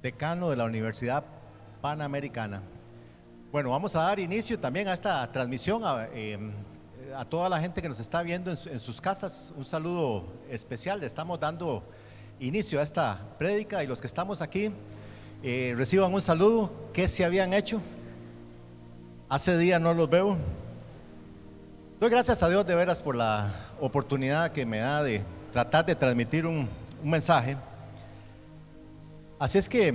decano de la Universidad Panamericana. Bueno, vamos a dar inicio también a esta transmisión a toda la gente que nos está viendo en sus casas. Un saludo especial. Le estamos dando inicio a esta prédica y los que estamos aquí reciban un saludo. ¿Qué se habían hecho? Hace días no los veo. Doy gracias a Dios de veras por la oportunidad que me da de tratar de transmitir un mensaje. Así es que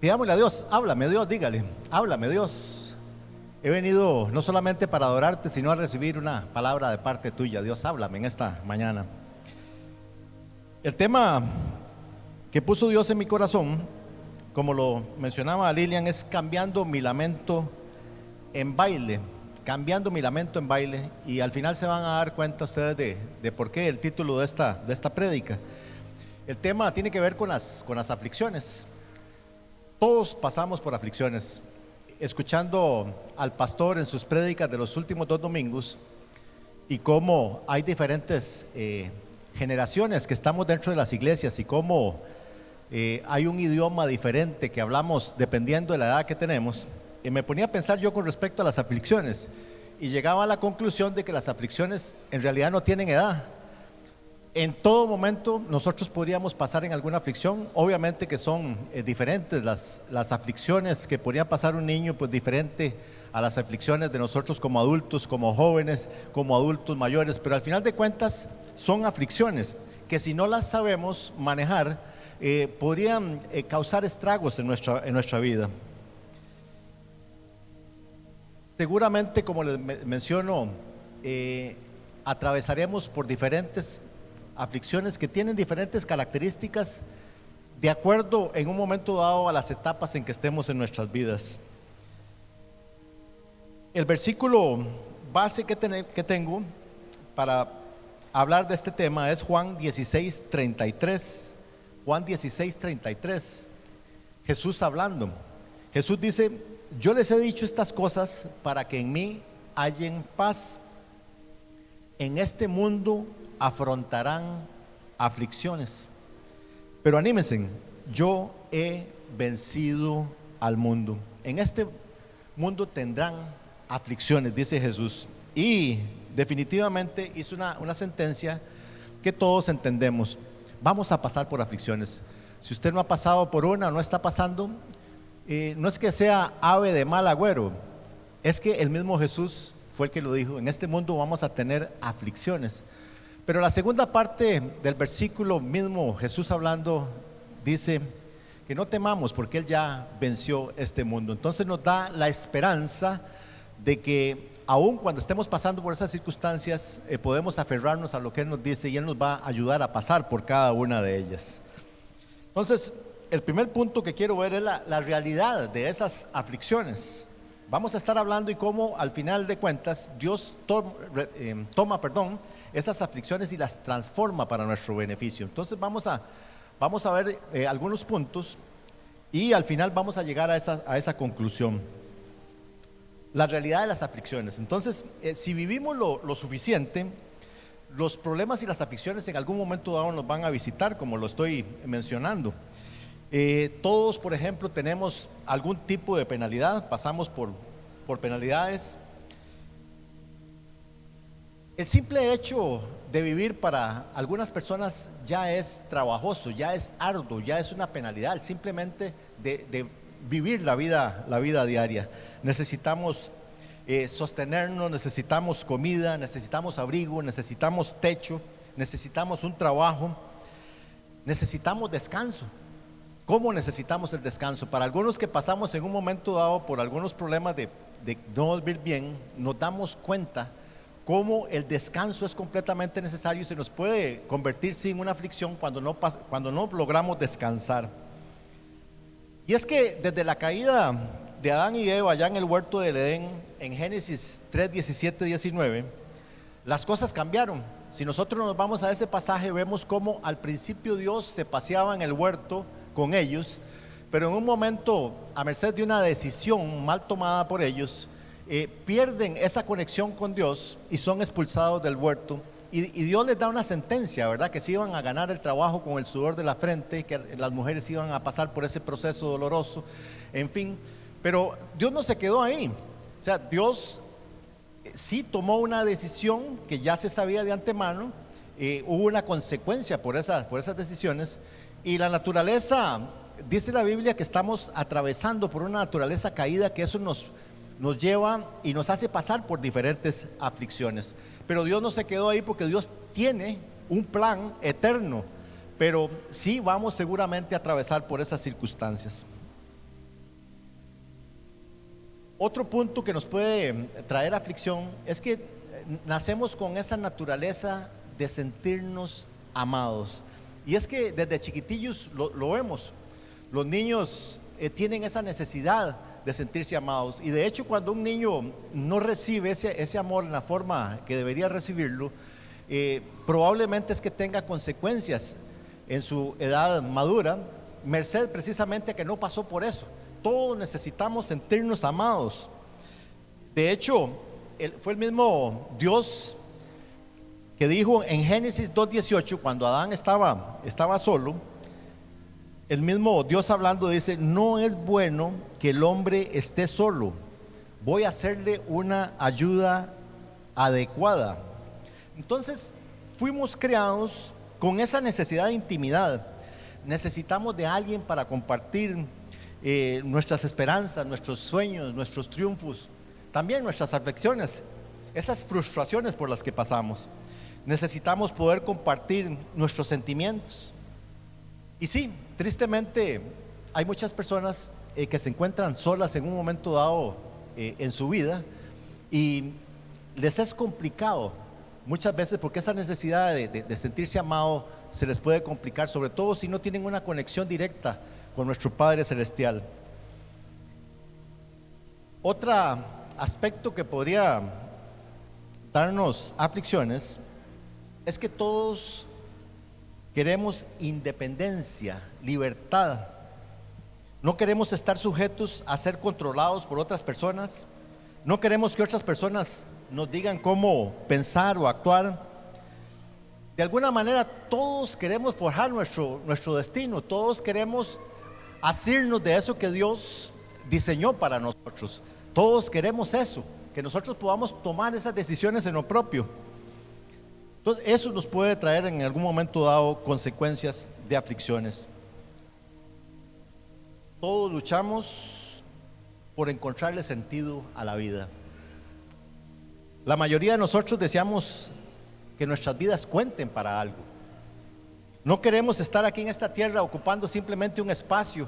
pidámosle a Dios, háblame Dios, dígale, háblame Dios. He venido no solamente para adorarte, sino a recibir una palabra de parte tuya. Dios, háblame en esta mañana. El tema que puso Dios en mi corazón, como lo mencionaba Lilian, es cambiando mi lamento en baile. Cambiando mi lamento en baile. Y al final se van a dar cuenta ustedes de por qué el título de esta prédica. El tema tiene que ver con las aflicciones. Todos pasamos por aflicciones. Escuchando al pastor en sus prédicas de los últimos 2 domingos y cómo hay diferentes generaciones que estamos dentro de las iglesias y cómo hay un idioma diferente que hablamos dependiendo de la edad que tenemos, me ponía a pensar yo con respecto a las aflicciones y llegaba a la conclusión de que las aflicciones en realidad no tienen edad. En todo momento nosotros podríamos pasar en alguna aflicción. Obviamente que son diferentes las aflicciones que podría pasar un niño, pues diferente a las aflicciones de nosotros como adultos, como jóvenes, como adultos mayores, pero al final de cuentas son aflicciones que si no las sabemos manejar podrían causar estragos en nuestra vida. Seguramente, como les menciono, atravesaremos por diferentes aflicciones que tienen diferentes características de acuerdo en un momento dado a las etapas en que estemos en nuestras vidas. El versículo base que tengo para hablar de este tema es Juan 16:33. Juan 16:33. Jesús hablando. Jesús dice: yo les he dicho estas cosas para que en mí hallen paz. En este mundo afrontarán aflicciones, pero anímense, yo he vencido al mundo. En este mundo tendrán aflicciones, dice Jesús, y definitivamente hizo una sentencia que todos entendemos. Vamos a pasar por aflicciones. Si usted no ha pasado por una o no está pasando, no es que sea ave de mal agüero, es que el mismo Jesús fue el que lo dijo: en este mundo vamos a tener aflicciones. Pero la segunda parte del versículo mismo, Jesús hablando, dice que no temamos porque Él ya venció este mundo. Entonces nos da la esperanza de que aun cuando estemos pasando por esas circunstancias, podemos aferrarnos a lo que Él nos dice y Él nos va a ayudar a pasar por cada una de ellas. Entonces, el primer punto que quiero ver es la realidad de esas aflicciones. Vamos a estar hablando y cómo al final de cuentas Dios toma esas aflicciones y las transforma para nuestro beneficio. Entonces vamos a ver algunos puntos y al final vamos a llegar a esa conclusión. La realidad de las aflicciones. Entonces, si vivimos lo suficiente, los problemas y las aflicciones en algún momento dado nos van a visitar, como lo estoy mencionando. Todos, por ejemplo, tenemos algún tipo de penalidad, pasamos por penalidades. El simple hecho de vivir para algunas personas ya es trabajoso, ya es arduo, ya es una penalidad, simplemente de vivir la vida diaria. Necesitamos sostenernos, necesitamos comida, necesitamos abrigo, necesitamos techo, necesitamos un trabajo, necesitamos descanso. ¿Cómo necesitamos el descanso? Para algunos que pasamos en un momento dado por algunos problemas de no dormir bien, nos damos cuenta cómo el descanso es completamente necesario y se nos puede convertir en una aflicción cuando no logramos descansar. Y es que desde la caída de Adán y Eva allá en el huerto del Edén, en Génesis 3:17-19, las cosas cambiaron. Si nosotros nos vamos a ese pasaje, vemos cómo al principio Dios se paseaba en el huerto con ellos, pero en un momento, a merced de una decisión mal tomada por ellos, pierden esa conexión con Dios y son expulsados del huerto y Dios les da una sentencia, ¿verdad? Que se iban a ganar el trabajo con el sudor de la frente, que las mujeres iban a pasar por ese proceso doloroso, en fin. Pero Dios no se quedó ahí. O sea, Dios sí tomó una decisión que ya se sabía de antemano, hubo una consecuencia por esas decisiones, y la naturaleza, dice la Biblia que estamos atravesando por una naturaleza caída, que eso nos lleva y nos hace pasar por diferentes aflicciones. Pero Dios no se quedó ahí, porque Dios tiene un plan eterno, pero sí vamos seguramente a atravesar por esas circunstancias. Otro punto que nos puede traer aflicción es que nacemos con esa naturaleza de sentirnos amados. Y es que desde chiquitillos lo vemos. Los niños tienen esa necesidad de sentirse amados. Y de hecho, cuando un niño no recibe ese amor en la forma que debería recibirlo, probablemente es que tenga consecuencias en su edad madura, merced precisamente a que no pasó por eso. Todos necesitamos sentirnos amados. De hecho, fue el mismo Dios que dijo en Génesis 2:18, cuando Adán estaba solo, el mismo Dios hablando dice: no es bueno que el hombre esté solo, voy a hacerle una ayuda adecuada. Entonces, fuimos creados con esa necesidad de intimidad. Necesitamos de alguien para compartir nuestras esperanzas, nuestros sueños, nuestros triunfos, también nuestras aflicciones, esas frustraciones por las que pasamos. Necesitamos poder compartir nuestros sentimientos. Y sí, tristemente hay muchas personas que se encuentran solas en un momento dado en su vida, y les es complicado muchas veces, porque esa necesidad de sentirse amado se les puede complicar, sobre todo si no tienen una conexión directa con nuestro Padre Celestial. Otro aspecto que podría darnos aflicciones es que todos queremos independencia, libertad. No queremos estar sujetos a ser controlados por otras personas. No queremos que otras personas nos digan cómo pensar o actuar. De alguna manera todos queremos forjar nuestro destino. Todos queremos asirnos de eso que Dios diseñó para nosotros. Todos queremos eso, que nosotros podamos tomar esas decisiones en lo propio. Entonces, eso nos puede traer en algún momento dado consecuencias de aflicciones. Todos luchamos por encontrarle sentido a la vida. La mayoría de nosotros deseamos que nuestras vidas cuenten para algo. No queremos estar aquí en esta tierra ocupando simplemente un espacio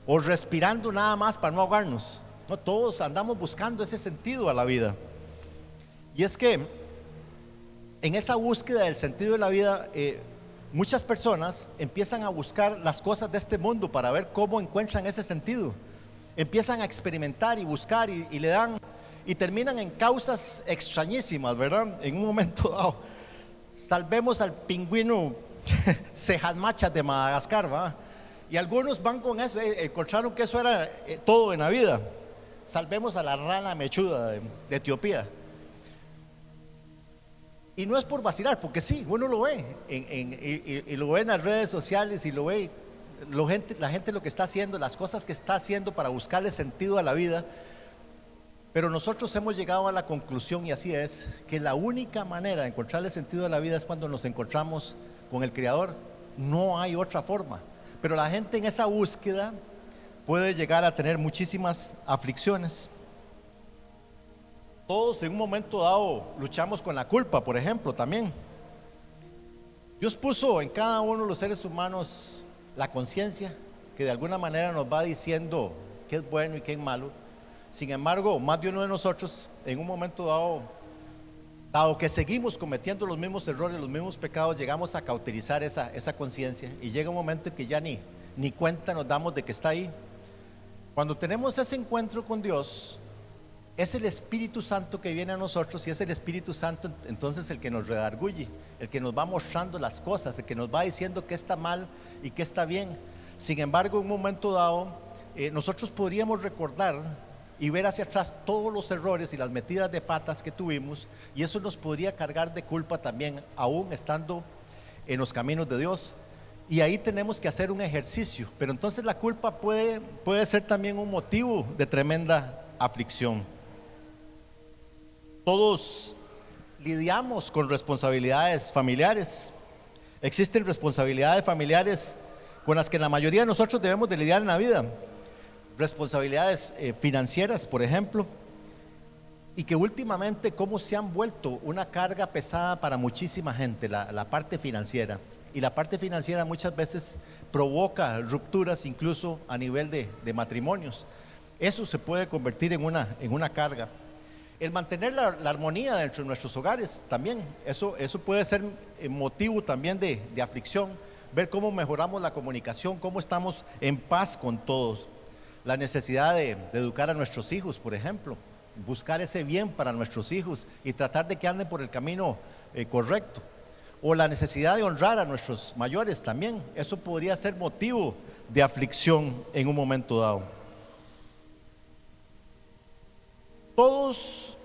o respirando nada más para no ahogarnos. No, todos andamos buscando ese sentido a la vida. Y es que en esa búsqueda del sentido de la vida, muchas personas empiezan a buscar las cosas de este mundo para ver cómo encuentran ese sentido. Empiezan a experimentar y buscar y le dan, y terminan en causas extrañísimas, ¿verdad? En un momento dado, salvemos al pingüino cejas machas de Madagascar, ¿va? Y algunos van con eso, encontraron que eso era todo en la vida. Salvemos a la rana mechuda de Etiopía. Y no es por vacilar, porque sí, uno lo ve y lo ve en las redes sociales, y lo ve la gente lo que está haciendo, las cosas que está haciendo para buscarle sentido a la vida. Pero nosotros hemos llegado a la conclusión, y así es, que la única manera de encontrarle sentido a la vida es cuando nos encontramos con el Creador. No hay otra forma. Pero la gente en esa búsqueda puede llegar a tener muchísimas aflicciones. Todos en un momento dado luchamos con la culpa, por ejemplo, también. Dios puso en cada uno de los seres humanos la conciencia, que de alguna manera nos va diciendo qué es bueno y qué es malo. Sin embargo, más de uno de nosotros en un momento dado que seguimos cometiendo los mismos errores, los mismos pecados, llegamos a cauterizar esa conciencia, y llega un momento en que ya ni cuenta nos damos de que está ahí. Cuando tenemos ese encuentro con Dios, es el Espíritu Santo que viene a nosotros, y es el Espíritu Santo entonces el que nos redarguye, el que nos va mostrando las cosas, el que nos va diciendo qué está mal y qué está bien. Sin embargo, en un momento dado, nosotros podríamos recordar y ver hacia atrás todos los errores y las metidas de patas que tuvimos, y eso nos podría cargar de culpa también, aún estando en los caminos de Dios. Y ahí tenemos que hacer un ejercicio, pero entonces la culpa puede ser también un motivo de tremenda aflicción. Todos lidiamos con responsabilidades familiares. Existen responsabilidades familiares con las que la mayoría de nosotros debemos de lidiar en la vida. Responsabilidades financieras, por ejemplo, y que últimamente cómo se han vuelto una carga pesada para muchísima gente, la parte financiera. Y la parte financiera muchas veces provoca rupturas incluso a nivel de matrimonios. Eso se puede convertir en una carga. El mantener la armonía dentro de nuestros hogares también, eso puede ser motivo también de aflicción. Ver cómo mejoramos la comunicación, cómo estamos en paz con todos. La necesidad de educar a nuestros hijos, por ejemplo, buscar ese bien para nuestros hijos y tratar de que anden por el camino correcto. O la necesidad de honrar a nuestros mayores también, eso podría ser motivo de aflicción en un momento dado. Todos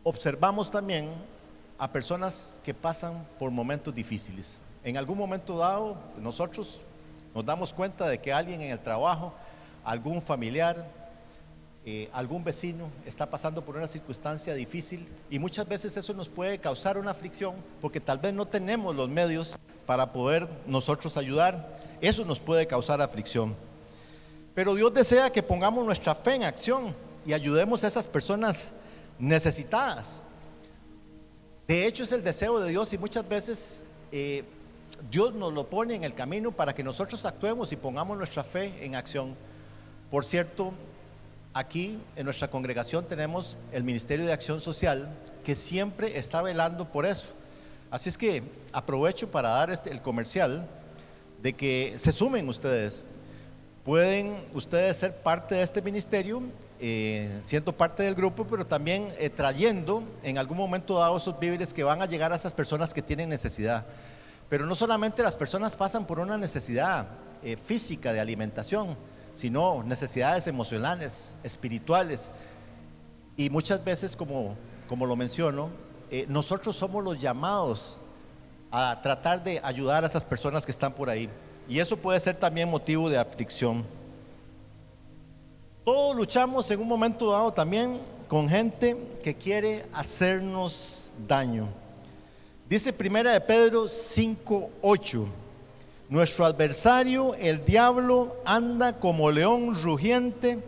observamos también a personas que pasan por momentos difíciles. En algún momento dado, nosotros nos damos cuenta de que alguien en el trabajo, algún familiar, algún vecino está pasando por una circunstancia difícil, y muchas veces eso nos puede causar una aflicción porque tal vez no tenemos los medios para poder nosotros ayudar. Eso nos puede causar aflicción. Pero Dios desea que pongamos nuestra fe en acción y ayudemos a esas personas necesitadas. De hecho, es el deseo de Dios, y muchas veces Dios nos lo pone en el camino para que nosotros actuemos y pongamos nuestra fe en acción. Por cierto, aquí en nuestra congregación tenemos el Ministerio de Acción Social, que siempre está velando por eso. Así es que aprovecho para dar el comercial de que se sumen ustedes. Pueden ustedes ser parte de este ministerio, siendo parte del grupo, pero también trayendo en algún momento dado esos víveres que van a llegar a esas personas que tienen necesidad. Pero no solamente las personas pasan por una necesidad física de alimentación, sino necesidades emocionales, espirituales, y muchas veces, como lo menciono, nosotros somos los llamados a tratar de ayudar a esas personas que están por ahí, y eso puede ser también motivo de aflicción. Todos luchamos en un momento dado también con gente que quiere hacernos daño. Dice Primera de Pedro 5:8: nuestro adversario, el diablo, anda como león rugiente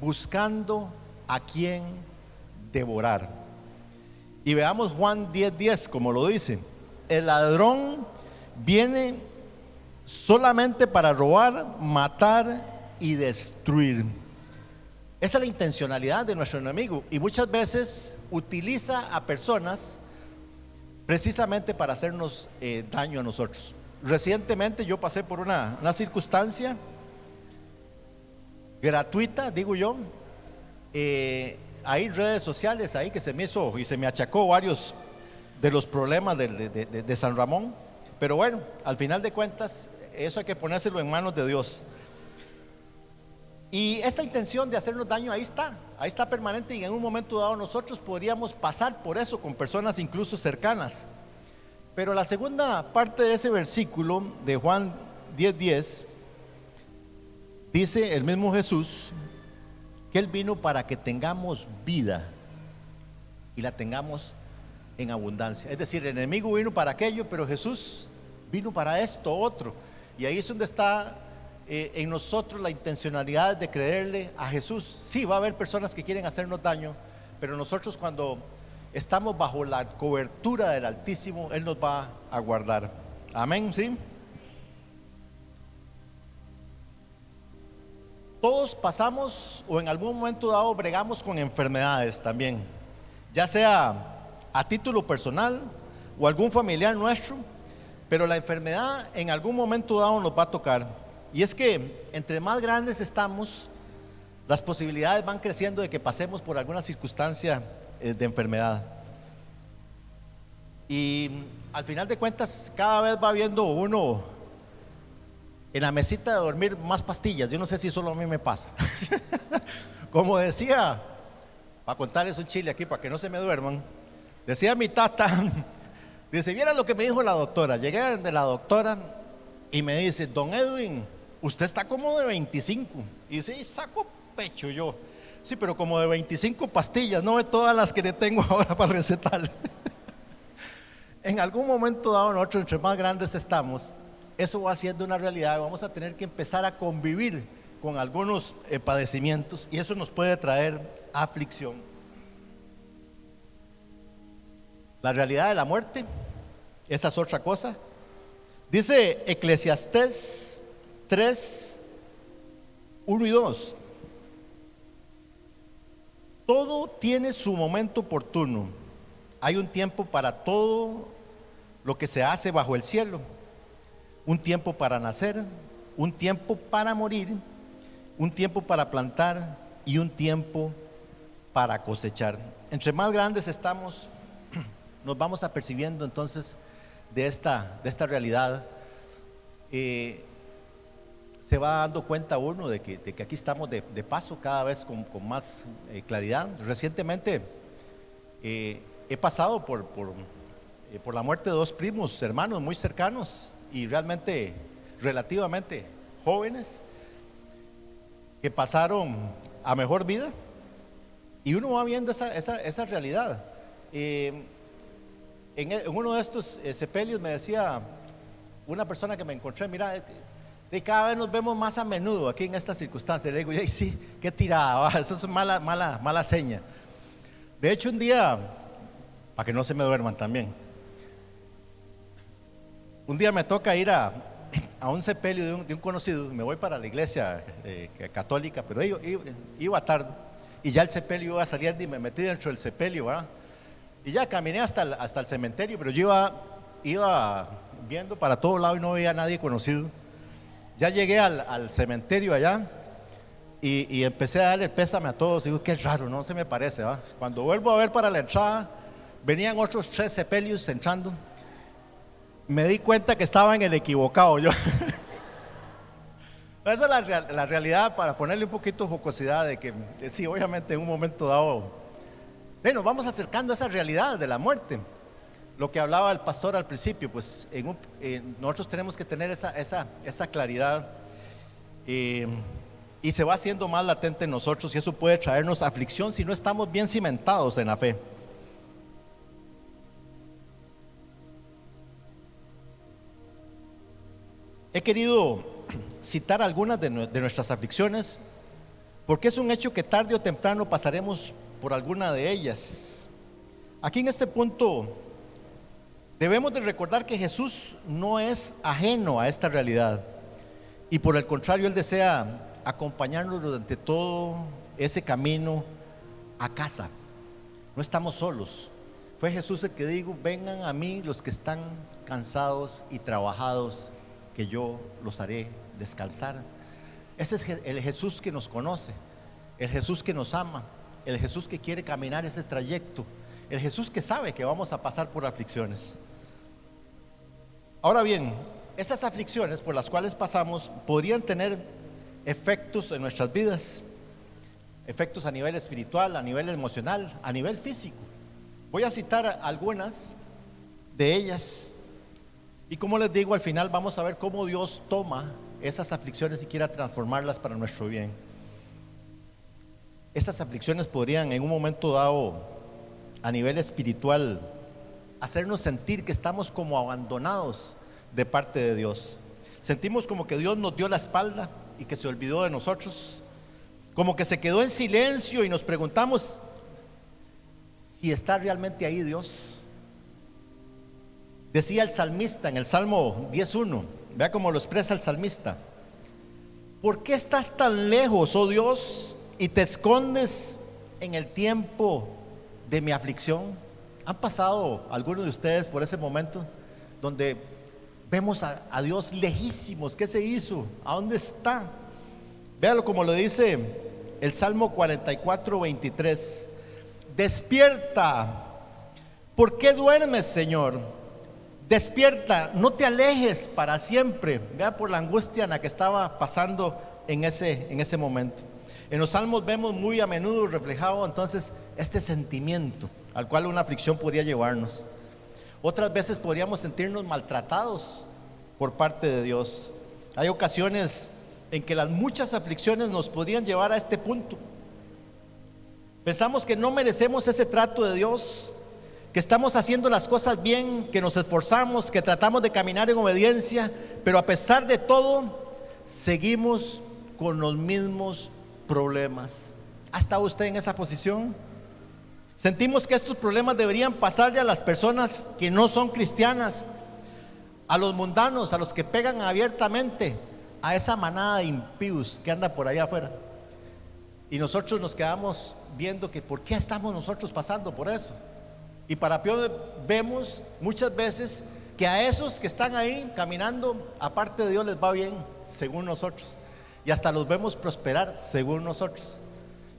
buscando a quien devorar. Y veamos Juan 10:10, como lo dice: el ladrón viene solamente para robar, matar y destruir. Esa es la intencionalidad de nuestro enemigo, y muchas veces utiliza a personas precisamente para hacernos daño a nosotros. Recientemente yo pasé por una circunstancia gratuita, digo yo. Hay redes sociales ahí que se me hizo y se me achacó varios de los problemas de San Ramón. Pero bueno, al final de cuentas, eso hay que ponérselo en manos de Dios. Y esta intención de hacernos daño ahí está permanente, y en un momento dado nosotros podríamos pasar por eso con personas incluso cercanas. Pero la segunda parte de ese versículo de Juan 10:10 dice el mismo Jesús que Él vino para que tengamos vida y la tengamos en abundancia. Es decir, el enemigo vino para aquello, pero Jesús vino para esto otro. Y ahí es donde está en nosotros la intencionalidad de creerle a Jesús. Sí, va a haber personas que quieren hacernos daño, pero nosotros, cuando estamos bajo la cobertura del Altísimo, Él nos va a guardar. Amén, ¿sí? Todos pasamos, o en algún momento dado bregamos con enfermedades también, ya sea a título personal o algún familiar nuestro, pero la enfermedad en algún momento dado nos va a tocar. Y es que entre más grandes estamos, las posibilidades van creciendo de que pasemos por alguna circunstancia de enfermedad. Y al final de cuentas, cada vez va viendo uno en la mesita de dormir más pastillas. Yo no sé si solo a mí me pasa. Como decía, para contarles un chile aquí para que no se me duerman, decía mi tata, dice, viera lo que me dijo la doctora. Llegué de la doctora y me dice, don Edwin, usted está como de 25. Y dice, saco pecho yo. Sí, pero como de 25 pastillas, no de todas las que le tengo ahora para recetar. En algún momento dado nosotros, entre más grandes estamos, eso va siendo una realidad. Vamos a tener que empezar a convivir con algunos padecimientos y eso nos puede traer aflicción. La realidad de la muerte, esa es otra cosa. Dice Eclesiastés 3, 1 y 2. Todo tiene su momento oportuno. Hay un tiempo para todo lo que se hace bajo el cielo. Un tiempo para nacer, un tiempo para morir, un tiempo para plantar y un tiempo para cosechar. Entre más grandes estamos, nos vamos apercibiendo entonces de esta realidad. Se va dando cuenta uno de que aquí estamos de paso cada vez con más claridad. Recientemente he pasado por la muerte de dos primos hermanos muy cercanos y realmente relativamente jóvenes que pasaron a mejor vida, y uno va viendo esa realidad. En uno de estos sepelios me decía una persona que me encontré, mira, de cada vez nos vemos más a menudo aquí en estas circunstancias. Le digo, y sí, qué tirada, eso es mala seña. De hecho, un día, para que no se me duerman también, un día me toca ir a un sepelio de un conocido. Me voy para la iglesia católica, pero iba tarde y ya el sepelio iba saliendo y me metí dentro del sepelio, ¿verdad? Y ya caminé hasta el cementerio, pero yo iba viendo para todo lado y no veía a nadie conocido. Ya llegué al cementerio allá y empecé a darle el pésame a todos. Digo, qué raro, no se me parece, ¿va? Cuando vuelvo a ver para la entrada, venían otros 3 sepelios entrando. Me di cuenta que estaba en el equivocado yo. Esa es la realidad, para ponerle un poquito de jocosidad, de que sí, obviamente en un momento dado nos vamos acercando a esa realidad de la muerte. Lo que hablaba el pastor al principio, pues nosotros tenemos que tener esa claridad, y se va haciendo más latente en nosotros, y eso puede traernos aflicción si no estamos bien cimentados en la fe. He querido citar algunas de nuestras aflicciones porque es un hecho que tarde o temprano pasaremos por alguna de ellas. Aquí en este punto debemos de recordar que Jesús no es ajeno a esta realidad, y por el contrario, Él desea acompañarnos durante todo ese camino a casa. No estamos solos. Fue Jesús el que dijo, vengan a mí los que están cansados y trabajados, que yo los haré descansar. Ese es el Jesús que nos conoce, el Jesús que nos ama, el Jesús que quiere caminar ese trayecto, el Jesús que sabe que vamos a pasar por aflicciones. Ahora bien, esas aflicciones por las cuales pasamos podrían tener efectos en nuestras vidas, efectos a nivel espiritual, a nivel emocional, a nivel físico. Voy a citar algunas de ellas. Y como les digo, al final vamos a ver cómo Dios toma esas aflicciones y quiere transformarlas para nuestro bien. Esas aflicciones podrían en un momento dado, a nivel espiritual, hacernos sentir que estamos como abandonados de parte de Dios. Sentimos como que Dios nos dio la espalda y que se olvidó de nosotros, como que se quedó en silencio y nos preguntamos si está realmente ahí Dios. Decía el salmista en el Salmo 10:1, vea cómo lo expresa el salmista: ¿por qué estás tan lejos, oh Dios, y te escondes en el tiempo de mi aflicción? ¿Han pasado algunos de ustedes por ese momento donde vemos a Dios lejísimos? ¿Qué se hizo? ¿A dónde está? Véalo como lo dice el Salmo 44:23: despierta, ¿por qué duermes, Señor? Despierta, no te alejes para siempre. Vea por la angustia en la que estaba pasando en ese momento. En los salmos vemos muy a menudo reflejado entonces este sentimiento al cual una aflicción podría llevarnos. Otras veces podríamos sentirnos maltratados por parte de Dios. Hay ocasiones en que las muchas aflicciones nos podrían llevar a este punto. Pensamos que no merecemos ese trato de Dios, que estamos haciendo las cosas bien, que nos esforzamos, que tratamos de caminar en obediencia, pero a pesar de todo, seguimos con los mismos problemas. ¿Ha estado usted en esa posición? Sentimos que estos problemas deberían pasarle a las personas que no son cristianas, a los mundanos, a los que pegan abiertamente, a esa manada de impíos que anda por allá afuera. Y nosotros nos quedamos viendo que ¿por qué estamos nosotros pasando por eso? Y para peor, vemos muchas veces que a esos que están ahí caminando, aparte de Dios, les va bien, según nosotros. Y hasta los vemos prosperar, según nosotros.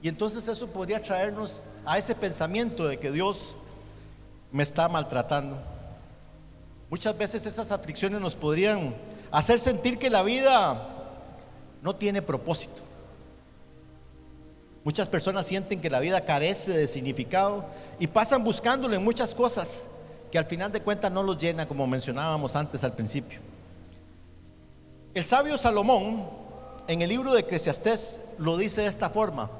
Y entonces eso podría traernos a ese pensamiento de que Dios me está maltratando. Muchas veces esas aflicciones nos podrían hacer sentir que la vida no tiene propósito. Muchas personas sienten que la vida carece de significado y pasan buscándolo en muchas cosas que al final de cuentas no los llena, como mencionábamos antes al principio. El sabio Salomón en el libro de Eclesiastés lo dice de esta forma.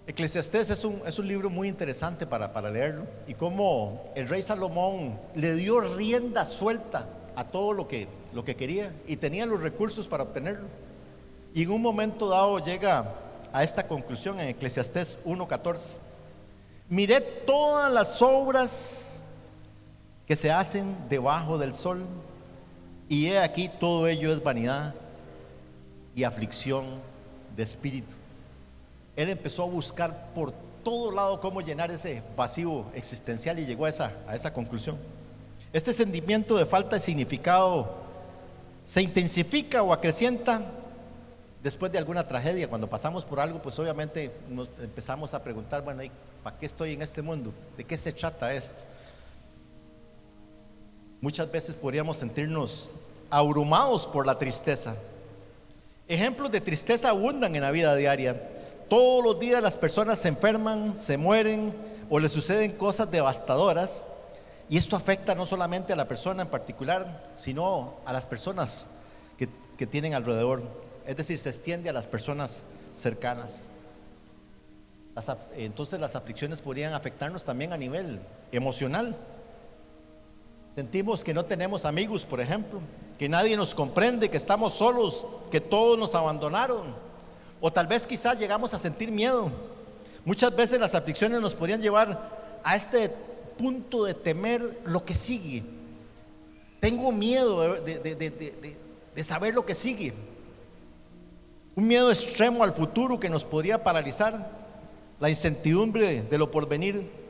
Eclesiastés es un libro muy interesante para leerlo, y cómo el rey Salomón le dio rienda suelta a todo lo que quería y tenía los recursos para obtenerlo. Y en un momento dado llega a esta conclusión en Eclesiastés 1:14: miré todas las obras que se hacen debajo del sol, y he aquí todo ello es vanidad y aflicción de espíritu. Él empezó a buscar por todo lado cómo llenar ese vacío existencial y llegó a esa conclusión. Este sentimiento de falta de significado se intensifica o acrecienta después de alguna tragedia. Cuando pasamos por algo, pues obviamente nos empezamos a preguntar, bueno, ¿para qué estoy en este mundo? ¿De qué se trata esto? Muchas veces podríamos sentirnos abrumados por la tristeza. Ejemplos de tristeza abundan en la vida diaria. Todos los días las personas se enferman, se mueren o les suceden cosas devastadoras, y esto afecta no solamente a la persona en particular, sino a las personas que tienen alrededor. Es decir, se extiende a las personas cercanas. Entonces las aflicciones podrían afectarnos también a nivel emocional. Sentimos que no tenemos amigos, por ejemplo, que nadie nos comprende, que estamos solos, que todos nos abandonaron. O tal vez quizás llegamos a sentir miedo. Muchas veces las aflicciones nos podrían llevar a este punto de temer lo que sigue. Tengo miedo de saber lo que sigue. Un miedo extremo al futuro que nos podría paralizar. La incertidumbre de lo porvenir.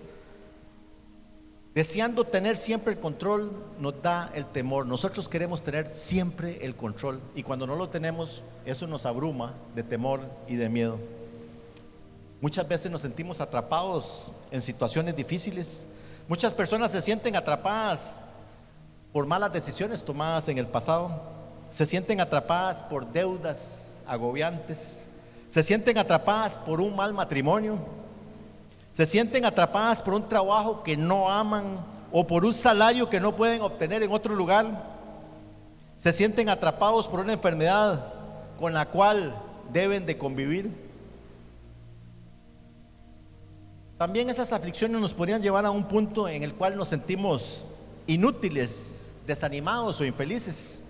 Deseando tener siempre el control nos da el temor. Nosotros queremos tener siempre el control, y cuando no lo tenemos, eso nos abruma de temor y de miedo. Muchas veces nos sentimos atrapados en situaciones difíciles. Muchas personas se sienten atrapadas por malas decisiones tomadas en el pasado. Se sienten atrapadas por deudas agobiantes. Se sienten atrapadas por un mal matrimonio. Se sienten atrapadas por un trabajo que no aman o por un salario que no pueden obtener en otro lugar. Se sienten atrapados por una enfermedad con la cual deben de convivir. También esas aflicciones nos podrían llevar a un punto en el cual nos sentimos inútiles, desanimados o infelices.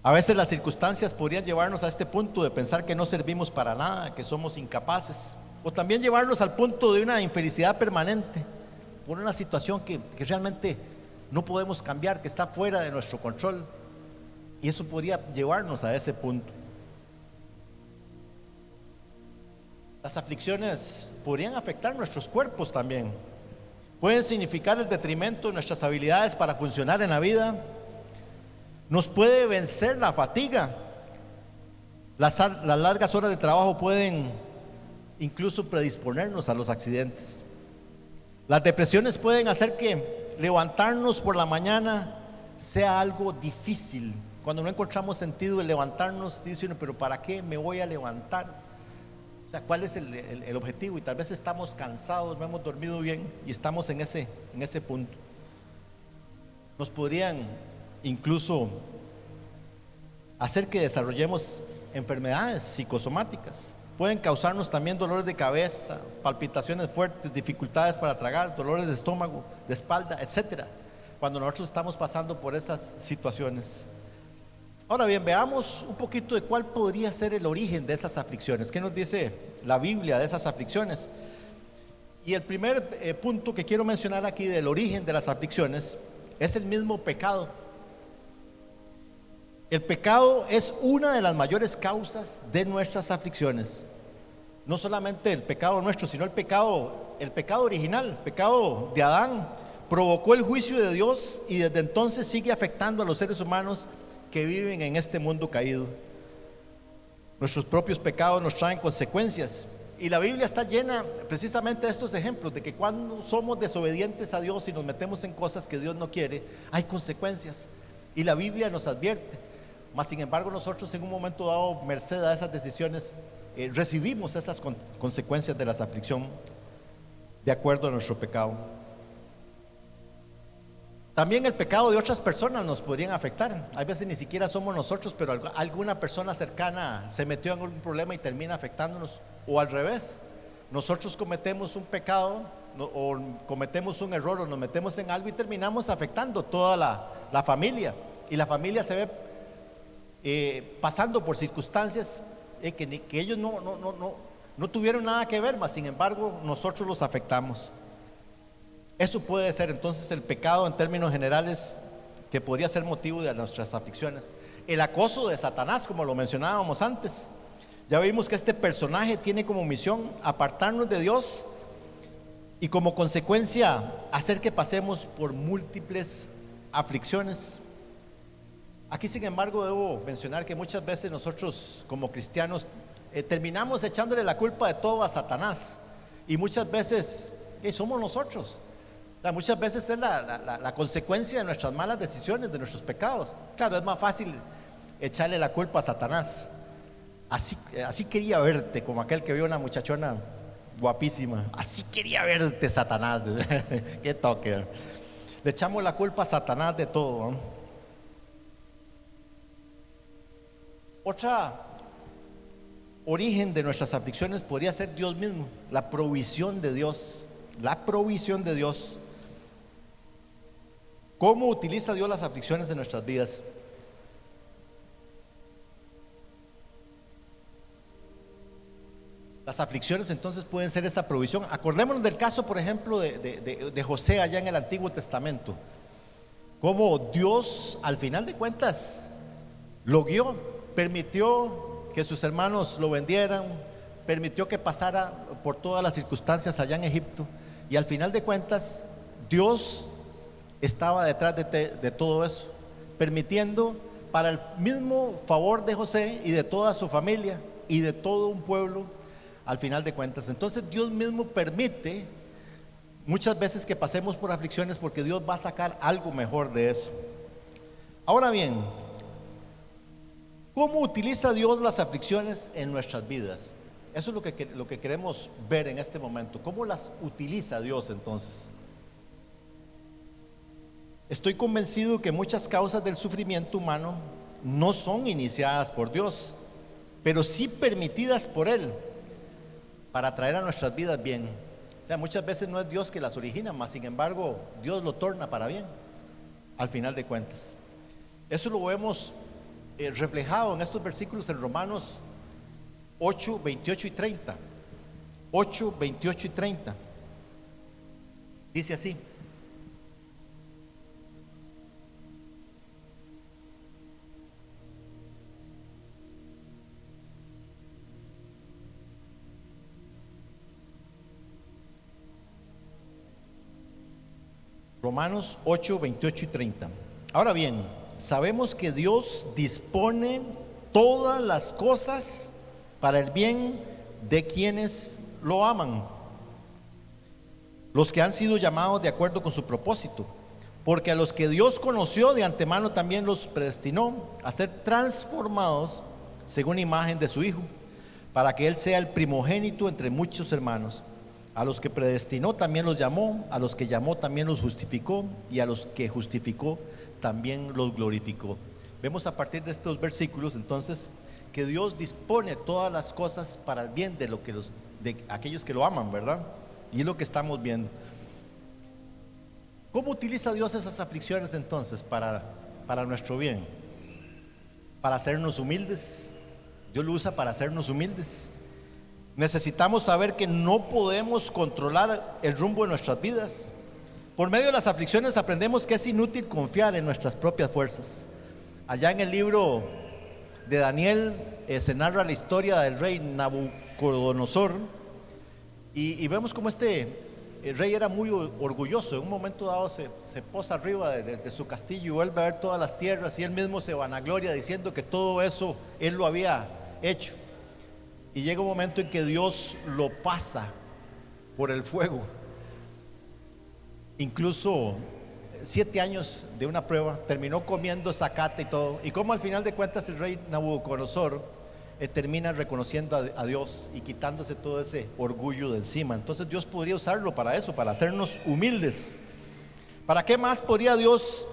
A veces las circunstancias podrían llevarnos a este punto de pensar que no servimos para nada, que somos incapaces. O también llevarnos al punto de una infelicidad permanente por una situación que realmente no podemos cambiar, que está fuera de nuestro control. Y eso podría llevarnos a ese punto. Las aflicciones podrían afectar nuestros cuerpos también. Pueden significar el detrimento de nuestras habilidades para funcionar en la vida. Nos puede vencer la fatiga. Las largas horas de trabajo pueden incluso predisponernos a los accidentes. Las depresiones pueden hacer que levantarnos por la mañana sea algo difícil. Cuando no encontramos sentido en levantarnos, dicen, pero ¿para qué me voy a levantar? O sea, ¿cuál es el objetivo? Y tal vez estamos cansados, no hemos dormido bien y estamos en ese punto. Nos podrían incluso hacer que desarrollemos enfermedades psicosomáticas. Pueden causarnos también dolores de cabeza, palpitaciones fuertes, dificultades para tragar, dolores de estómago, de espalda, etcétera, cuando nosotros estamos pasando por esas situaciones. Ahora bien, veamos un poquito de cuál podría ser el origen de esas aflicciones. ¿Qué nos dice la Biblia de esas aflicciones? Y el primer punto que quiero mencionar aquí del origen de las aflicciones es el mismo pecado. El pecado es una de las mayores causas de nuestras aflicciones. No solamente el pecado nuestro, sino el pecado original, el pecado de Adán, provocó el juicio de Dios y desde entonces sigue afectando a los seres humanos que viven en este mundo caído. Nuestros propios pecados nos traen consecuencias y la Biblia está llena precisamente de estos ejemplos de que cuando somos desobedientes a Dios y nos metemos en cosas que Dios no quiere, hay consecuencias y la Biblia nos advierte. Mas sin embargo nosotros en un momento dado, merced a esas decisiones, recibimos esas consecuencias de la aflicción de acuerdo a nuestro pecado. También el pecado de otras personas nos podrían afectar. A veces ni siquiera somos nosotros, pero alguna persona cercana se metió en algún problema y termina afectándonos. O al revés, nosotros cometemos un pecado o cometemos un error o nos metemos en algo y terminamos afectando toda la familia. Y la familia se ve pasando por circunstancias que ellos no tuvieron nada que ver, mas sin embargo nosotros los afectamos. Eso puede ser entonces el pecado en términos generales que podría ser motivo de nuestras aflicciones. El acoso de Satanás, como lo mencionábamos antes. Ya vimos que este personaje tiene como misión apartarnos de Dios y como consecuencia hacer que pasemos por múltiples aflicciones. Aquí sin embargo debo mencionar que muchas veces nosotros como cristianos terminamos echándole la culpa de todo a Satanás y muchas veces somos nosotros. Muchas veces es la consecuencia de nuestras malas decisiones, de nuestros pecados. Claro, es más fácil echarle la culpa a Satanás. Así quería verte, como aquel que vio una muchachona guapísima. Así quería verte, Satanás. Qué toque. Le echamos la culpa a Satanás de todo, ¿no? Otra origen de nuestras aflicciones podría ser Dios mismo, la provisión de Dios. La provisión de Dios. ¿Cómo utiliza Dios las aflicciones de nuestras vidas? Las aflicciones entonces pueden ser esa provisión. Acordémonos del caso, por ejemplo, de José allá en el Antiguo Testamento. Cómo Dios, al final de cuentas, lo guió, permitió que sus hermanos lo vendieran, permitió que pasara por todas las circunstancias allá en Egipto. Y al final de cuentas, Dios estaba detrás de todo eso, permitiendo para el mismo favor de José y de toda su familia y de todo un pueblo, al final de cuentas. Entonces Dios mismo permite muchas veces que pasemos por aflicciones porque Dios va a sacar algo mejor de eso. Ahora bien, ¿cómo utiliza Dios las aflicciones en nuestras vidas? Eso es lo que queremos ver en este momento. ¿Cómo las utiliza Dios entonces? Estoy convencido que muchas causas del sufrimiento humano no son iniciadas por Dios, pero sí permitidas por Él para traer a nuestras vidas bien. O sea, muchas veces no es Dios que las origina, mas sin embargo Dios lo torna para bien al final de cuentas. Eso lo vemos reflejado en estos versículos en Romanos 8, 28 y 30. 8, 28 y 30. Dice así: Romanos 8, 28 y 30. Ahora bien, sabemos que Dios dispone todas las cosas para el bien de quienes lo aman, los que han sido llamados de acuerdo con su propósito. Porque a los que Dios conoció de antemano también los predestinó a ser transformados según imagen de su Hijo, para que Él sea el primogénito entre muchos hermanos. A los que predestinó también los llamó, a los que llamó también los justificó, y a los que justificó también los glorificó. Vemos a partir de estos versículos entonces que Dios dispone todas las cosas para el bien de aquellos que lo aman, ¿verdad? Y es lo que estamos viendo. ¿Cómo utiliza Dios esas aflicciones entonces para nuestro bien? Para hacernos humildes. Dios lo usa para hacernos humildes. Necesitamos saber que no podemos controlar el rumbo de nuestras vidas. Por medio de las aflicciones aprendemos que es inútil confiar en nuestras propias fuerzas. Allá en el libro de Daniel se narra la historia del rey Nabucodonosor y vemos como el rey era muy orgulloso. En un momento dado se posa arriba de su castillo y vuelve a ver todas las tierras y él mismo se vanagloria diciendo que todo eso él lo había hecho. Y llega un momento en que Dios lo pasa por el fuego. Incluso 7 años de una prueba, terminó comiendo zacate y todo. Y como al final de cuentas el rey Nabucodonosor termina reconociendo a Dios y quitándose todo ese orgullo de encima. Entonces Dios podría usarlo para eso, para hacernos humildes. ¿Para qué más podría Dios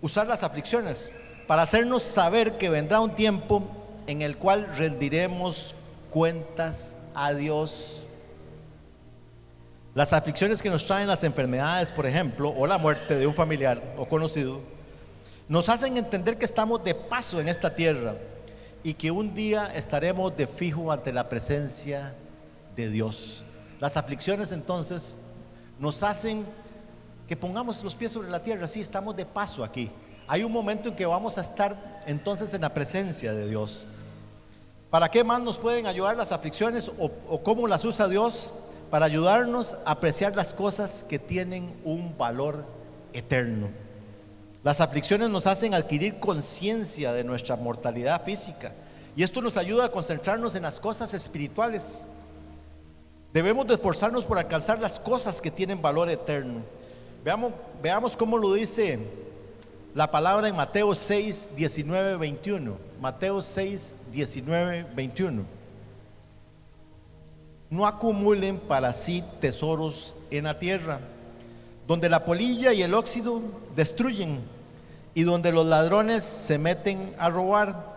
usar las aflicciones? Para hacernos saber que vendrá un tiempo en el cual rendiremos cuentas a Dios. Las aflicciones que nos traen las enfermedades, por ejemplo, o la muerte de un familiar o conocido, nos hacen entender que estamos de paso en esta tierra y que un día estaremos de fijo ante la presencia de Dios. Las aflicciones entonces nos hacen que pongamos los pies sobre la tierra. Sí, estamos de paso aquí. Hay un momento en que vamos a estar entonces en la presencia de Dios. ¿Para qué más nos pueden ayudar las aflicciones o cómo las usa Dios? Para ayudarnos a apreciar las cosas que tienen un valor eterno. Las aflicciones nos hacen adquirir conciencia de nuestra mortalidad física y esto nos ayuda a concentrarnos en las cosas espirituales. Debemos de esforzarnos por alcanzar las cosas que tienen valor eterno. Veamos cómo lo dice la palabra en Mateo 6, 19, 21. Mateo 6, 19, 21. No acumulen para sí tesoros en la tierra, donde la polilla y el óxido destruyen y donde los ladrones se meten a robar.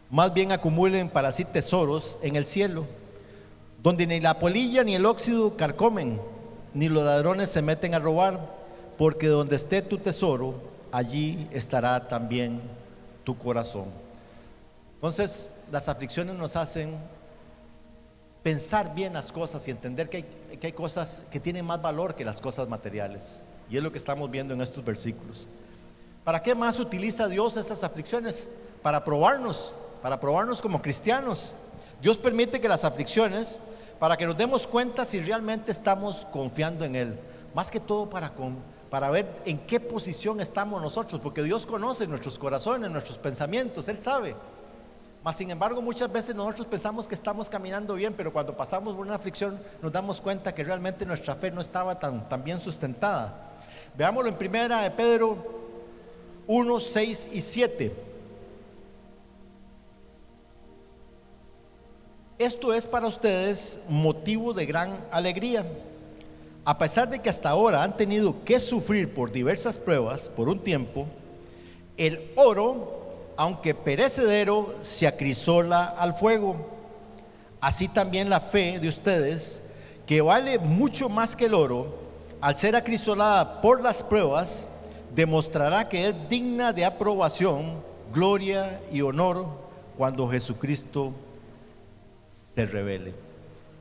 Más bien acumulen para sí tesoros en el cielo, donde ni la polilla ni el óxido carcomen, ni los ladrones se meten a robar, porque donde esté tu tesoro, allí estará también tu corazón. Entonces, las aflicciones nos hacen pensar bien las cosas y entender que hay cosas que tienen más valor que las cosas materiales. Y es lo que estamos viendo en estos versículos. ¿Para qué más utiliza Dios esas aflicciones? Para probarnos como cristianos. Dios permite que las aflicciones, para que nos demos cuenta si realmente estamos confiando en Él. Más que todo para ver en qué posición estamos nosotros, porque Dios conoce nuestros corazones, nuestros pensamientos, Él sabe. Mas sin embargo muchas veces nosotros pensamos que estamos caminando bien, pero cuando pasamos por una aflicción nos damos cuenta que realmente nuestra fe no estaba tan bien sustentada. Veámoslo en primera de Pedro 1, 6 y 7. Esto es para ustedes motivo de gran alegría, a pesar de que hasta ahora han tenido que sufrir por diversas pruebas por un tiempo. El oro, aunque perecedero, se acrisola al fuego. Así también la fe de ustedes, que vale mucho más que el oro, al ser acrisolada por las pruebas, demostrará que es digna de aprobación, gloria y honor cuando Jesucristo se revele.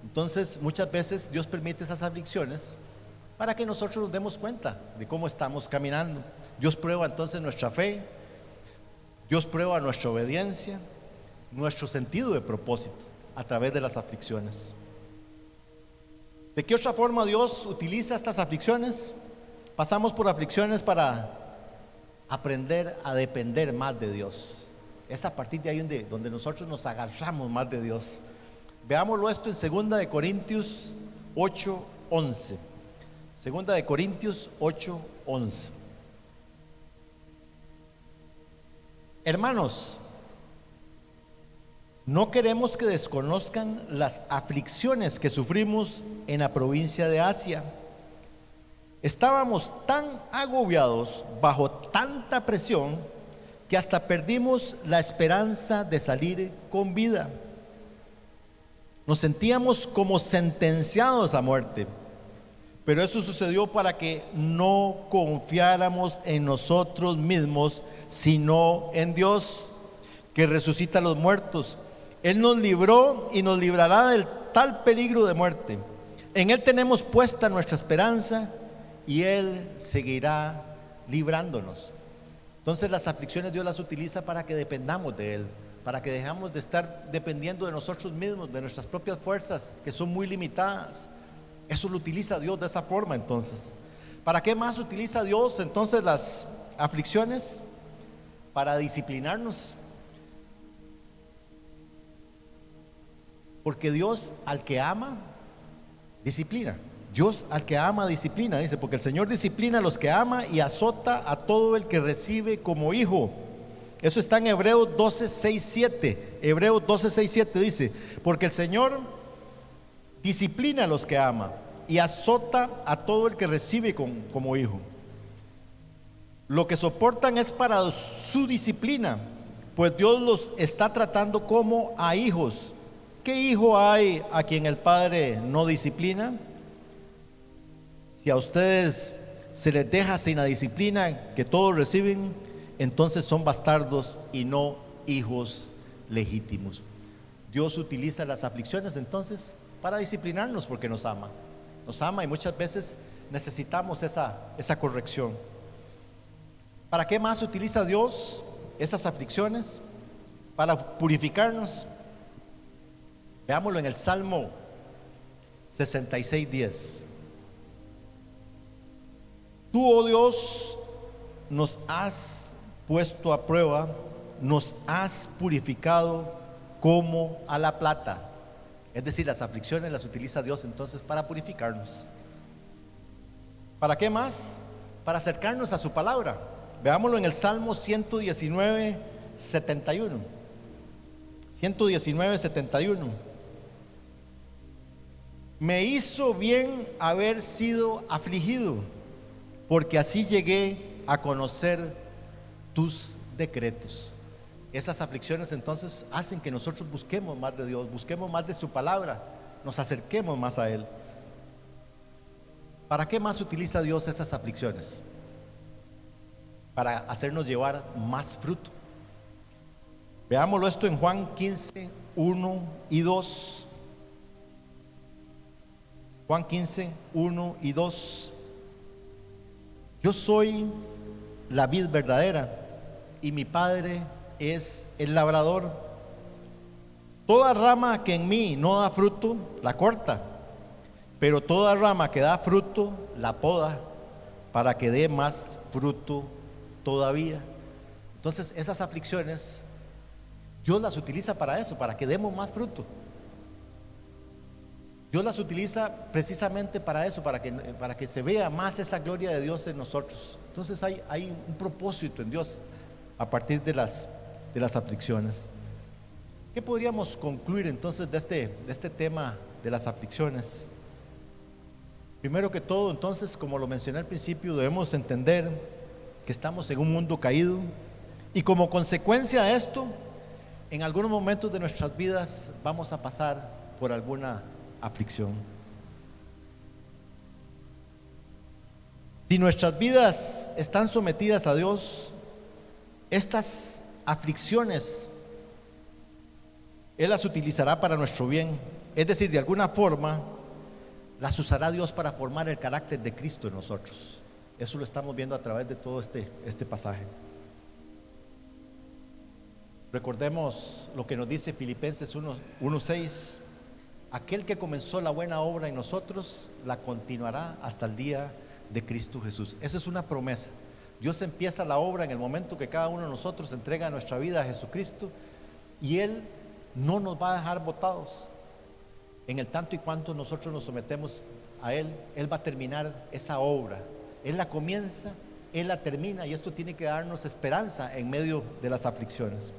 Entonces, muchas veces Dios permite esas aflicciones para que nosotros nos demos cuenta de cómo estamos caminando. Dios prueba entonces nuestra fe. Dios prueba nuestra obediencia, nuestro sentido de propósito a través de las aflicciones. ¿De qué otra forma Dios utiliza estas aflicciones? Pasamos por aflicciones para aprender a depender más de Dios. Es a partir de ahí donde nosotros nos agarramos más de Dios. Veámoslo esto en 2 de Corintios 8, 11. 2 de Corintios 8, 11. Hermanos, no queremos que desconozcan las aflicciones que sufrimos en la provincia de Asia. Estábamos tan agobiados bajo tanta presión que hasta perdimos la esperanza de salir con vida. Nos sentíamos como sentenciados a muerte, pero eso sucedió para que no confiáramos en nosotros mismos, sino en Dios, que resucita a los muertos. Él nos libró y nos librará del tal peligro de muerte. En Él tenemos puesta nuestra esperanza y Él seguirá librándonos. Entonces las aflicciones Dios las utiliza para que dependamos de Él, para que dejamos de estar dependiendo de nosotros mismos, de nuestras propias fuerzas, que son muy limitadas. Eso lo utiliza Dios de esa forma. Entonces, ¿para qué más utiliza Dios entonces las aflicciones? Para disciplinarnos. Porque Dios al que ama, disciplina. Dios al que ama, disciplina, dice, porque el Señor disciplina a los que ama y azota a todo el que recibe como hijo. Eso está en Hebreos 12, 6, 7. Hebreos 12, 6, 7 dice, porque el Señor disciplina a los que ama y azota a todo el que recibe como hijo. Lo que soportan es para su disciplina, pues Dios los está tratando como a hijos. ¿Qué hijo hay a quien el Padre no disciplina? Si a ustedes se les deja sin la disciplina que todos reciben, entonces son bastardos y no hijos legítimos. Dios utiliza las aflicciones entonces para disciplinarnos porque nos ama. Nos ama y muchas veces necesitamos esa corrección. ¿Para qué más utiliza Dios esas aflicciones? Para purificarnos. Veámoslo en el Salmo 66:10. Tú, oh Dios, nos has puesto a prueba, nos has purificado como a la plata. Es decir, las aflicciones las utiliza Dios entonces para purificarnos. ¿Para qué más? Para acercarnos a su palabra. Veámoslo en el Salmo 119:71. 119:71. Me hizo bien haber sido afligido, porque así llegué a conocer tus decretos. Esas aflicciones entonces hacen que nosotros busquemos más de Dios, busquemos más de su palabra, nos acerquemos más a Él. ¿Para qué más utiliza Dios esas aflicciones? Para hacernos llevar más fruto. Veámoslo esto en Juan 15, 1 y 2. Juan 15, 1 y 2. Yo soy la vid verdadera y mi Padre es el labrador. Toda rama que en mí no da fruto, la corta, pero toda rama que da fruto, la poda, para que dé más fruto todavía. Entonces esas aflicciones, Dios las utiliza para eso, para que demos más fruto. Dios las utiliza precisamente para eso, para que se vea más esa gloria de Dios en nosotros. Entonces hay un propósito en Dios a partir de las aflicciones. ¿Qué podríamos concluir entonces de este tema de las aflicciones? Primero que todo, entonces, como lo mencioné al principio, debemos entender que estamos en un mundo caído y como consecuencia de esto, en algunos momentos de nuestras vidas vamos a pasar por alguna aflicción. Si nuestras vidas están sometidas a Dios, estas aflicciones Él las utilizará para nuestro bien. Es decir, de alguna forma las usará Dios para formar el carácter de Cristo en nosotros. Eso lo estamos viendo a través de todo este pasaje. Recordemos lo que nos dice Filipenses 1:6. Aquel que comenzó la buena obra en nosotros la continuará hasta el día de Cristo Jesús. Esa es una promesa. Dios empieza la obra en el momento que cada uno de nosotros entrega nuestra vida a Jesucristo, y Él no nos va a dejar botados. En el tanto y cuanto nosotros nos sometemos a Él, Él va a terminar esa obra. Él la comienza, Él la termina, y esto tiene que darnos esperanza en medio de las aflicciones.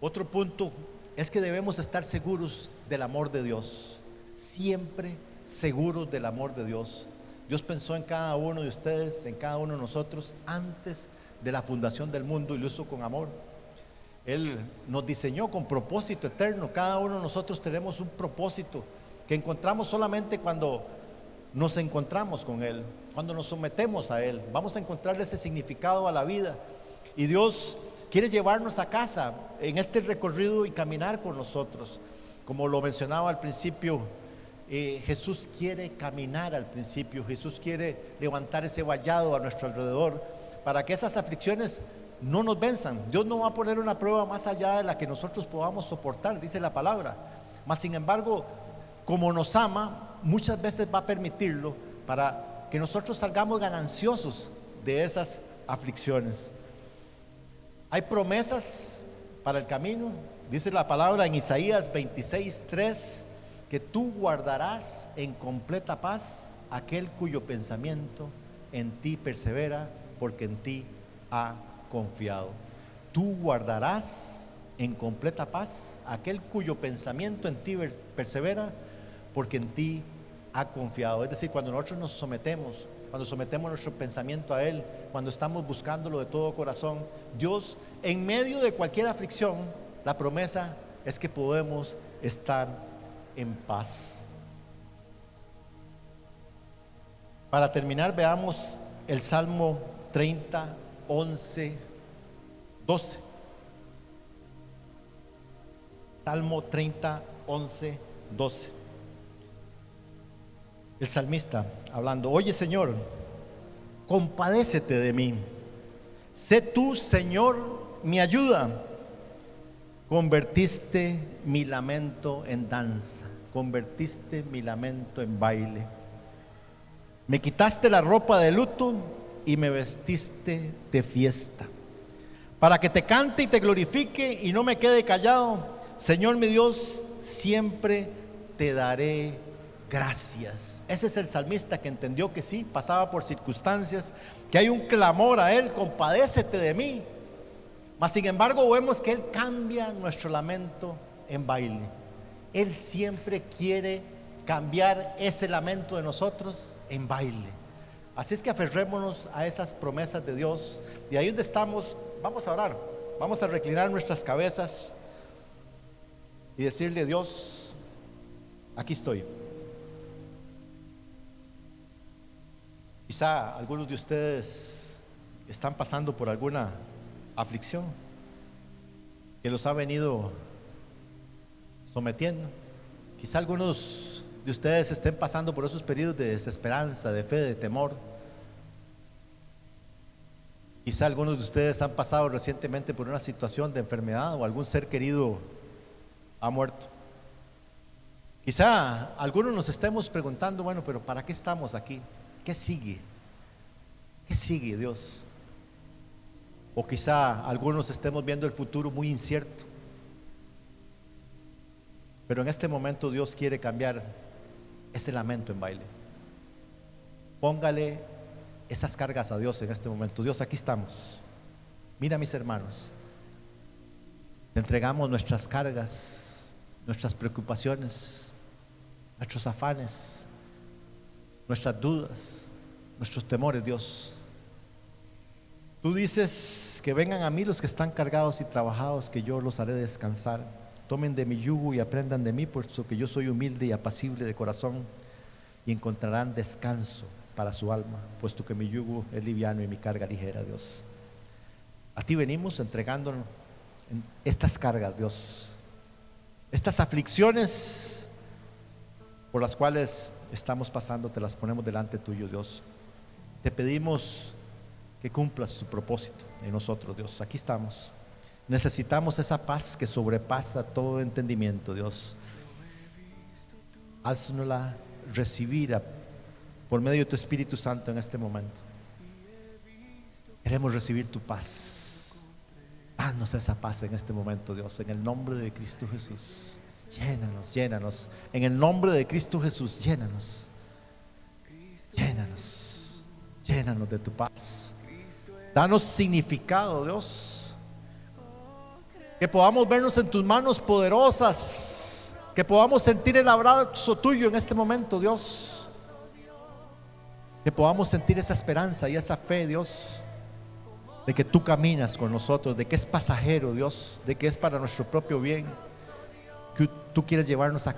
Otro punto es que debemos estar seguros del amor de Dios, siempre seguros del amor de Dios. Dios pensó en cada uno de ustedes, en cada uno de nosotros, antes de la fundación del mundo, y lo hizo con amor. Él nos diseñó con propósito eterno. Cada uno de nosotros tenemos un propósito que encontramos solamente cuando nos encontramos con Él, cuando nos sometemos a Él. Vamos a encontrarle ese significado a la vida. Y Dios quiere llevarnos a casa en este recorrido y caminar con nosotros. Como lo mencionaba al principio, Jesús quiere caminar al principio. Jesús quiere levantar ese vallado a nuestro alrededor para que esas aflicciones no nos venzan. Dios no va a poner una prueba más allá de la que nosotros podamos soportar, dice la palabra. Mas sin embargo, como nos ama, muchas veces va a permitirlo para que nosotros salgamos gananciosos de esas aflicciones. Hay promesas para el camino. Dice la palabra en Isaías 26:3, que tú guardarás en completa paz aquel cuyo pensamiento en ti persevera, porque en ti ha confiado. Tú guardarás en completa paz aquel cuyo pensamiento en ti persevera, porque en ti ha confiado. Es decir, cuando nosotros nos sometemos, cuando sometemos nuestro pensamiento a Él, cuando estamos buscándolo de todo corazón, Dios, en medio de cualquier aflicción, la promesa es que podemos estar en paz. Para terminar, veamos el Salmo 30, 11, 12. Salmo 30, 11, 12. El salmista hablando: oye, Señor, compadécete de mí. Sé tú, Señor, mi ayuda. Convertiste mi lamento en danza, convertiste mi lamento en baile. Me quitaste la ropa de luto y me vestiste de fiesta, para que te cante y te glorifique y no me quede callado. Señor mi Dios, siempre te daré gracias. Ese es el salmista que entendió que sí, pasaba por circunstancias, que hay un clamor a Él: compadécete de mí. Mas sin embargo vemos que Él cambia nuestro lamento en baile. Él siempre quiere cambiar ese lamento de nosotros en baile. Así es que aferrémonos a esas promesas de Dios. Y ahí donde estamos, vamos a orar, vamos a reclinar nuestras cabezas y decirle: Dios, aquí estoy. Quizá algunos de ustedes están pasando por alguna aflicción que los ha venido sometiendo. Quizá algunos de ustedes estén pasando por esos periodos de desesperanza, de fe, de temor. Quizá algunos de ustedes han pasado recientemente por una situación de enfermedad o algún ser querido ha muerto. Quizá algunos nos estemos preguntando: bueno, pero ¿para qué estamos aquí? ¿Qué sigue? ¿Qué sigue, Dios? O quizá algunos estemos viendo el futuro muy incierto. Pero en este momento Dios quiere cambiar ese lamento en baile. Póngale esas cargas a Dios en este momento. Dios, aquí estamos. Mira, mis hermanos, te entregamos nuestras cargas, nuestras preocupaciones, nuestros afanes, nuestras dudas, nuestros temores, Dios. Tú dices que vengan a mí los que están cargados y trabajados, que yo los haré descansar. Tomen de mi yugo y aprendan de mí, puesto que yo soy humilde y apacible de corazón, y encontrarán descanso para su alma, puesto que mi yugo es liviano y mi carga ligera, Dios. A ti venimos entregándonos estas cargas, Dios, estas aflicciones por las cuales estamos pasando, te las ponemos delante tuyo, Dios. Te pedimos que cumplas tu propósito en nosotros, Dios. Aquí estamos. Necesitamos esa paz que sobrepasa todo entendimiento, Dios. Haznosla recibir por medio de tu Espíritu Santo en este momento. Queremos recibir tu paz. Danos esa paz en este momento, Dios, en el nombre de Cristo Jesús. Llénanos, llénanos. En el nombre de Cristo Jesús, llénanos. Llénanos, llénanos de tu paz. Danos significado, Dios. Que podamos vernos en tus manos poderosas. Que podamos sentir el abrazo tuyo en este momento, Dios. Que podamos sentir esa esperanza y esa fe, Dios, de que tú caminas con nosotros, de que es pasajero, Dios, de que es para nuestro propio bien, que tú quieres llevarnos a